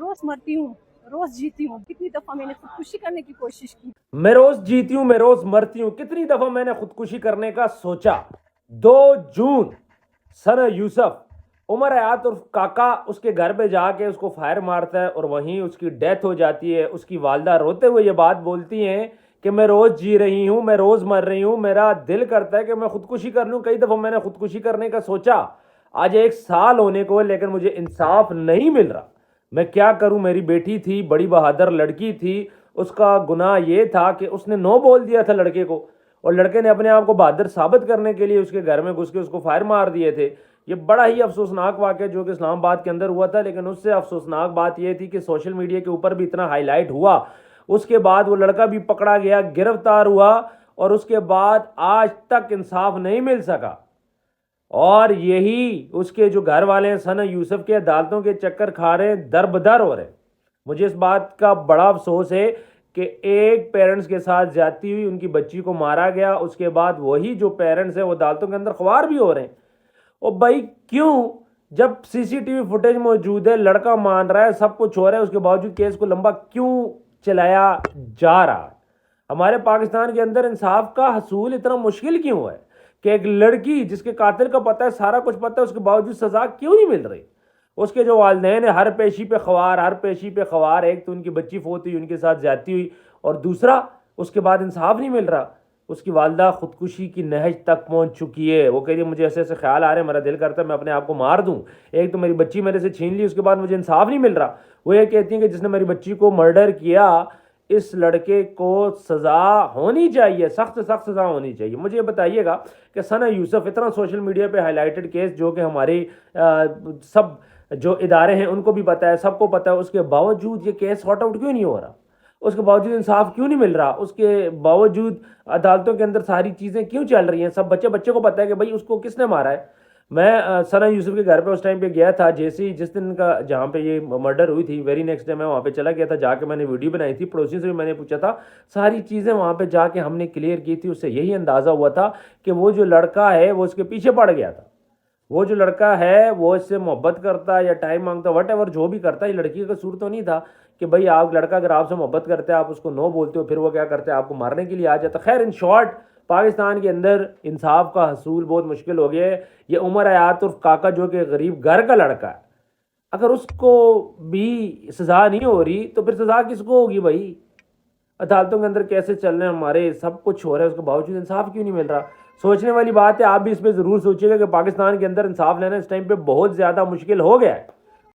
रोज मरती हूँ, रोज जीती हूँ। कितनी दफा मैंने खुदकुशी करने की कोशिश की। मैं रोज जीती हूँ, मैं रोज मरती हूँ, कितनी दफा मैंने खुदकुशी करने का सोचा। 2 जून सन यूसुफ उमर हयात उर्फ काका उसके घर पे जाके उसको फायर मारता है और वहीं उसकी डेथ हो जाती है। उसकी वालदा रोते हुए ये बात बोलती हैं कि मैं रोज जी रही हूँ, मैं रोज मर रही हूँ, मेरा दिल करता है कि मैं खुदकुशी कर लूँ। कई दफा मैंने खुदकुशी करने का सोचा। आज 1 साल होने को है लेकिन मुझे इंसाफ नहीं मिल रहा। मैं क्या करूं? मेरी बेटी थी, बड़ी बहादुर लड़की थी। उसका गुनाह ये था कि उसने नो बोल दिया था लड़के को, और लड़के ने अपने आप को बहादुर साबित करने के लिए उसके घर में घुस के उसको फायर मार दिए थे। ये बड़ा ही अफसोसनाक वाक़या जो कि इस्लामाबाद के अंदर हुआ था। लेकिन उससे अफसोसनाक बात यह थी कि सोशल मीडिया के ऊपर भी इतना हाईलाइट हुआ। उसके बाद वो लड़का भी पकड़ा गया, गिरफ्तार हुआ, और उसके बाद आज तक इंसाफ नहीं मिल सका। और यही उसके जो घर वाले हैं सना यूसुफ के अदालतों के चक्कर खा रहे हैं, दरबदर हो रहे हैं। मुझे इस बात का बड़ा अफसोस है कि एक पेरेंट्स के साथ जाती हुई उनकी बच्ची को मारा गया, उसके बाद वही जो पेरेंट्स हैं वो अदालतों के अंदर ख्वार भी हो रहे हैं। और भाई क्यों? जब सीसीटीवी फुटेज मौजूद है, लड़का मान रहा है, सब कुछ हो रहा है, उसके बावजूद केस को लंबा क्यों चलाया जा रहा है? हमारे पाकिस्तान के अंदर इंसाफ का हसूल इतना मुश्किल क्यों है कि एक लड़की जिसके कातिल का पता है, सारा कुछ पता है, उसके बावजूद सजा क्यों नहीं मिल रही? उसके जो वालिदैन है हर पेशी पे ख्वार, हर पेशी पे ख्वार। एक तो उनकी बच्ची फोत हुई, उनके साथ ज्यादती हुई, और दूसरा उसके बाद इंसाफ नहीं मिल रहा। उसकी वालदा खुदकुशी की नहज तक पहुंच चुकी है। वो कह रही है मुझे ऐसे ऐसे ख्याल आ रहे हैं, मेरा दिल करता है मैं अपने आप को मार दूं। एक तो मेरी बच्ची मेरे से छीन ली, उसके बाद मुझे इंसाफ नहीं मिल रहा। वो ये कहती है कि जिसने मेरी बच्ची को मर्डर किया, इस लड़के को सज़ा होनी चाहिए, सख्त से सख्त सज़ा होनी चाहिए। मुझे ये बताइएगा कि सना यूसुफ इतना सोशल मीडिया पे हाईलाइटेड केस, जो कि हमारी सब जो इदारे हैं उनको भी पता है, सबको पता है, उसके बावजूद ये केस सॉर्ट आउट क्यों नहीं हो रहा? उसके बावजूद इंसाफ क्यों नहीं मिल रहा? उसके बावजूद अदालतों के अंदर सारी चीज़ें क्यों चल रही हैं? सब बच्चे को पता है कि भाई उसको किसने मारा है। मैं सना यूसुफ के घर पे उस टाइम पे गया था, जैसे ही जिस दिन का जहाँ पे ये मर्डर हुई थी, वेरी नेक्स्ट डे मैं वहाँ पे चला गया था। जाके मैंने वीडियो बनाई थी, पड़ोसी से भी मैंने पूछा था, सारी चीज़ें वहाँ पे जाके हमने क्लियर की थी। उससे यही अंदाज़ा हुआ था कि वो जो लड़का है वो उसके पीछे पड़ गया था। वो जो लड़का है वो इससे मोहब्बत करता या टाइम मांगता, वट एवर जो भी करता, ये लड़की का कसूर तो नहीं था कि भाई आप लड़का अगर आपसे मोहब्बत करते हैं, आप उसको नो बोलते हो, फिर वो क्या करते हैं, आपको मारने के लिए आ जाता। खैर इन शॉर्ट, पाकिस्तान के अंदर इंसाफ का हसूल बहुत मुश्किल हो गया है। ये उमर हयात उर्फ काका जो कि गरीब घर का लड़का है, अगर उसको भी सज़ा नहीं हो रही तो फिर सज़ा किसको होगी भाई? अदालतों के अंदर कैसे चल रहे हैं हमारे, सब कुछ हो रहा है, उसके बावजूद इंसाफ क्यों नहीं मिल रहा? सोचने वाली बात है। आप भी इस पर ज़रूर सोचिएगा कि पाकिस्तान के अंदर इंसाफ लेना इस टाइम पे बहुत ज़्यादा मुश्किल हो गया है।